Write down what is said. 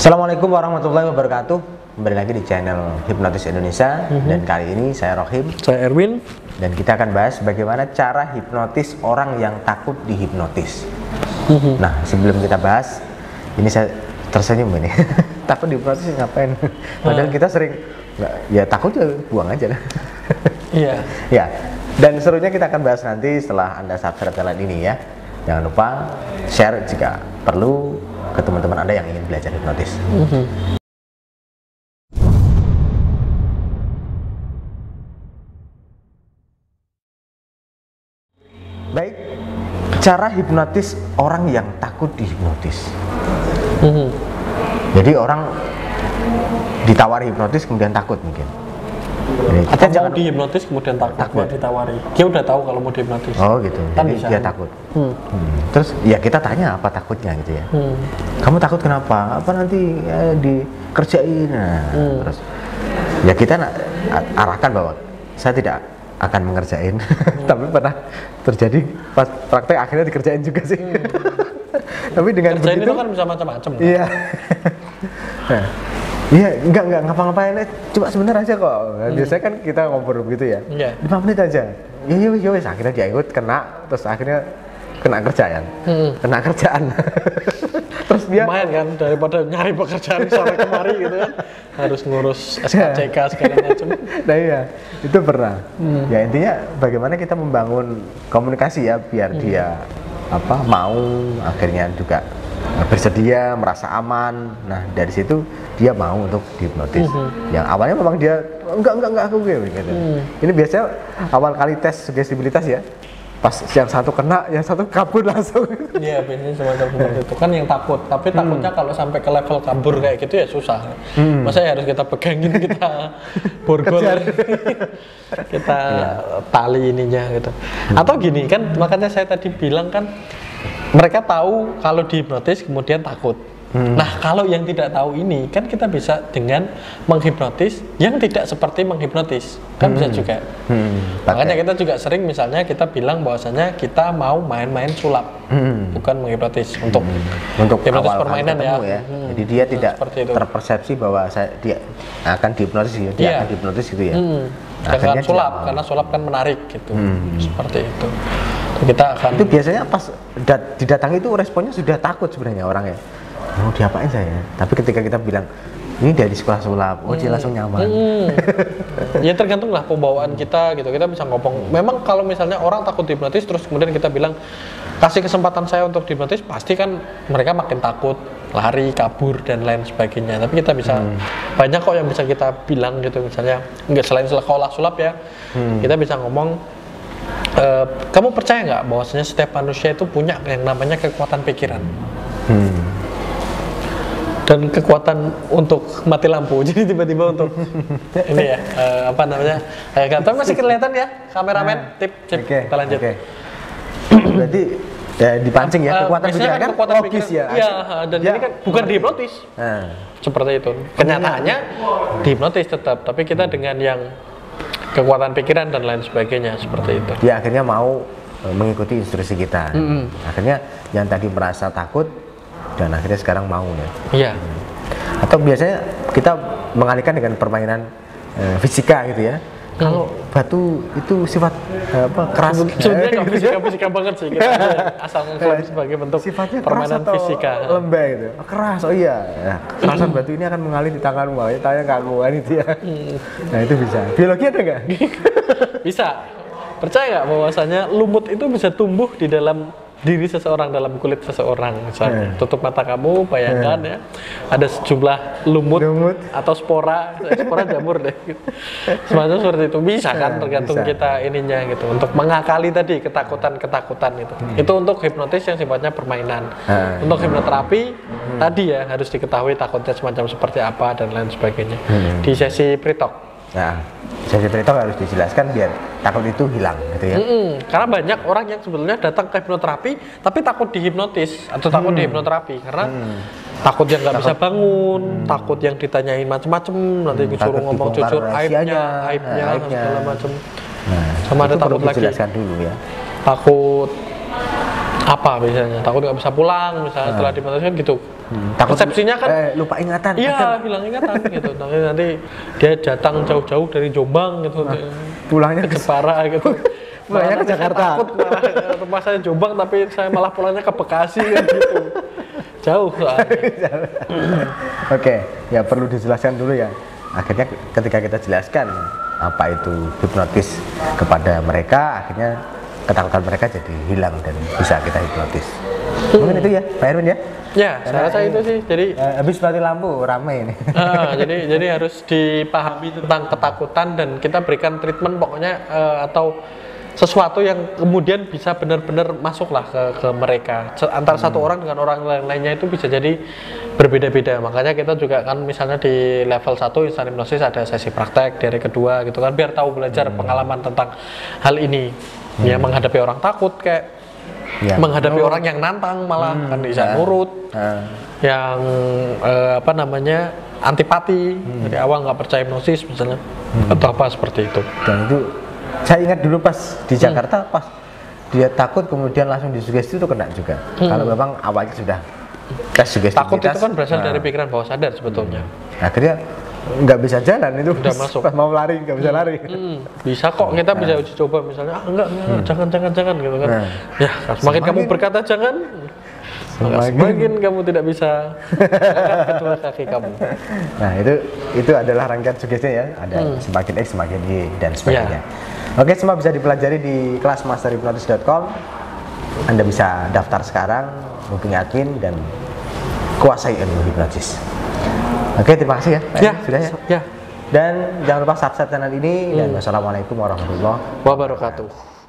Assalamualaikum warahmatullahi wabarakatuh. Kembali lagi di channel Hipnotis Indonesia. Dan kali ini saya Rohim, saya Erwin, dan kita akan bahas bagaimana cara hipnotis orang yang takut dihipnotis. Nah, sebelum kita bahas, ini saya tersenyum ini. Takut dihipnotis ngapain? Padahal kita sering ya takut ya buang aja. Iya. Ya. Dan serunya kita akan bahas nanti setelah Anda subscribe channel ini ya. Jangan lupa share jika perlu ke teman-teman Anda yang ingin belajar hipnotis. Baik, cara hipnotis orang yang takut dihipnotis. Jadi orang ditawari hipnotis kemudian takut mungkin. Jadi Atau mau dihipnotis kemudian takut. Ditawari. Dia udah tahu kalau mau dihipnotis. Oh gitu. Kan Jadi bisa. dia takut. Terus ya kita tanya apa takutnya gitu ya. Kamu takut kenapa? Apa nanti dikerjain? Nah, terus ya kita arahkan bahwa saya tidak akan mengerjain. Tapi pernah terjadi pas praktek akhirnya dikerjain juga sih. Tapi dengan Kerjain begitu itu kan bisa macam-macam. iya. Nah, iya, enggak ngapa-ngapain, cuma sebentar aja kok. Biasanya kan kita ngobrol begitu ya. Iya. 5 menit aja. Ya wes, akhirnya dia ikut kena, terus akhirnya kena kerjaan. Kena kerjaan. Terus dia Lumayan kan daripada nyari pekerjaan sore kemari gitu kan. Harus ngurus SKCK segala macam. Nah iya, itu pernah. Ya intinya bagaimana kita membangun komunikasi ya biar dia mau akhirnya juga bersedia, merasa aman. Nah dari situ dia mau untuk dihipnotis. Yang awalnya memang dia enggak aku gitu. Ini biasanya awal kali tes sugestibilitas ya. Pas yang satu kena, yang satu kabur langsung. Iya, biasanya semacam seperti itu kan yang takut. Tapi takutnya kalau sampai ke level kabur kayak gitu ya susah. Masa ya harus kita pegangin, kita borgol, kita tali ininya gitu. Atau gini kan, makanya saya tadi bilang kan mereka tahu kalau dihipnotis kemudian takut. Nah kalau yang tidak tahu ini kan kita bisa dengan menghipnotis yang tidak seperti menghipnotis kan bisa juga. Makanya kita juga sering misalnya kita bilang bahwasanya kita mau main-main sulap, bukan menghipnotis untuk hipnotis awal permainan ketemu ya. Jadi dia tidak terpersepsi bahwa dia akan dihipnotis, dia akan dihipnotis gitu ya. Dengan sulap karena sulap kan menarik gitu, seperti itu. Kita akan itu biasanya pas didatangi itu responnya sudah takut sebenarnya orang ya. Mau diapain saya? Tapi ketika kita bilang ini dari sekolah sulap, dia langsung nyaman. Ya tergantung lah pembawaan kita gitu. Kita bisa ngomong. Memang kalau misalnya orang takut dihipnotis terus kemudian kita bilang kasih kesempatan saya untuk dihipnotis, pasti kan mereka makin takut, lari, kabur dan lain sebagainya. Tapi kita bisa banyak kok yang bisa kita bilang gitu, misalnya nggak selain sekolah sulap ya, kita bisa ngomong. Kamu percaya nggak bahwasanya setiap manusia itu punya yang namanya kekuatan pikiran dan kekuatan untuk mati lampu. Jadi tiba-tiba untuk ini ya tapi masih kelihatan ya kameramen. Kita lanjut. Berarti ya dipancing ya kekuatan pikiran kan logis ya. Iya, dan ini kan bukan dihipnotis. Seperti itu. Kenyataannya dihipnotis tetap, tapi kita dengan yang kekuatan pikiran dan lain sebagainya seperti itu. Dia akhirnya mau mengikuti instruksi kita. Akhirnya yang tadi merasa takut dan akhirnya sekarang mau ya. Iya. Atau biasanya kita mengalihkan dengan permainan fisika gitu ya. Kalau batu itu sifat keras. Sebenarnya nggak fisika banget sih kita asal ngklaim sebagai bentuk sifatnya permainan keras atau fisika. Lembek gitu. Keras. Oh iya. Nah, kerasan batu ini akan mengalir di tanganmu. Tanya kaguan itu ya. Nah itu bisa. Biologi ada nggak? Bisa. Percaya nggak bahwasanya lumut itu bisa tumbuh di dalam diri seseorang, dalam kulit seseorang. Misalnya tutup mata kamu, bayangkan ya ada sejumlah lumut atau spora jamur deh gitu. Semacam seperti itu bisa kan, tergantung kita ininya gitu untuk mengakali tadi ketakutan itu. Itu untuk hipnotis yang sifatnya permainan. Untuk hipnoterapi tadi ya harus diketahui takutnya semacam seperti apa dan lain sebagainya. Di sesi pre-talk. Nah, sesi pre-talk harus dijelaskan biar takut itu hilang gitu ya. Karena banyak orang yang sebetulnya datang ke hipnoterapi tapi takut dihipnotis atau takut dihipnoterapi karena takut yang nggak bisa bangun, takut yang ditanyain macam-macam, nanti disuruh ngomong jujur aibnya segala macam. Nah, sama ada takut lagi. Dijelaskan dulu ya. Takut apa biasanya takut nggak bisa pulang misalnya setelah dihipnotis kan gitu. Takut Persepsinya kan lupa ingatan. iya hilang ingatan gitu. Nanti dia datang jauh-jauh dari Jombang gitu, Pulangnya ke Jepara gitu. Pulangnya ke Jakarta. Takut rumah saya Jombang tapi saya malah pulangnya ke Bekasi kan gitu. Jauh soalnya. Oke, ya perlu dijelaskan dulu ya. Akhirnya ketika kita jelaskan apa itu hipnotis kepada mereka, akhirnya ketakutan mereka jadi hilang dan bisa kita hipnotis. Mungkin itu ya, Pak Erwin ya? Ya, saya rasa itu sih. Jadi habis mati lampu ramai ini. jadi harus dipahami tentang ketakutan dan kita berikan treatment pokoknya atau sesuatu yang kemudian bisa benar-benar masuklah ke mereka. Antara satu orang dengan orang lainnya itu bisa jadi berbeda-beda. Makanya kita juga kan misalnya di level 1 instan hipnosis ada sesi praktek, dari kedua gitu kan biar tahu belajar pengalaman tentang hal ini. Ya menghadapi orang takut kayak menghadapi orang yang nantang malah kan bisa nurut. Yang apa namanya antipati dari awal nggak percaya hipnosis misalnya atau apa seperti itu. Dan itu saya ingat dulu pas di Jakarta pas dia takut kemudian langsung disugesti itu kena juga. Kalau memang awalnya sudah tes sugestivitas. Takut itu kan berasal dari pikiran bawah sadar sebetulnya. Akhirnya nggak bisa jalan itu udah masuk. Pas mau lari nggak bisa lari. Bisa kok kita bisa uji coba misalnya enggak jangan gitu kan. Ya semakin kamu berkata jangan semakin kamu tidak bisa angkat kedua kaki kamu. Nah itu adalah rangkaian sugesti ya. Ada semakin X semakin Y dan sebagainya. Oke, semua bisa dipelajari di kelasmasterhipnotis.com. Anda bisa daftar sekarang, hubungi admin dan kuasai ilmu hipnotis. Oke, terima kasih ya. Ya, sudah ya. Ya. Dan jangan lupa subscribe channel ini dan wassalamualaikum warahmatullahi wabarakatuh.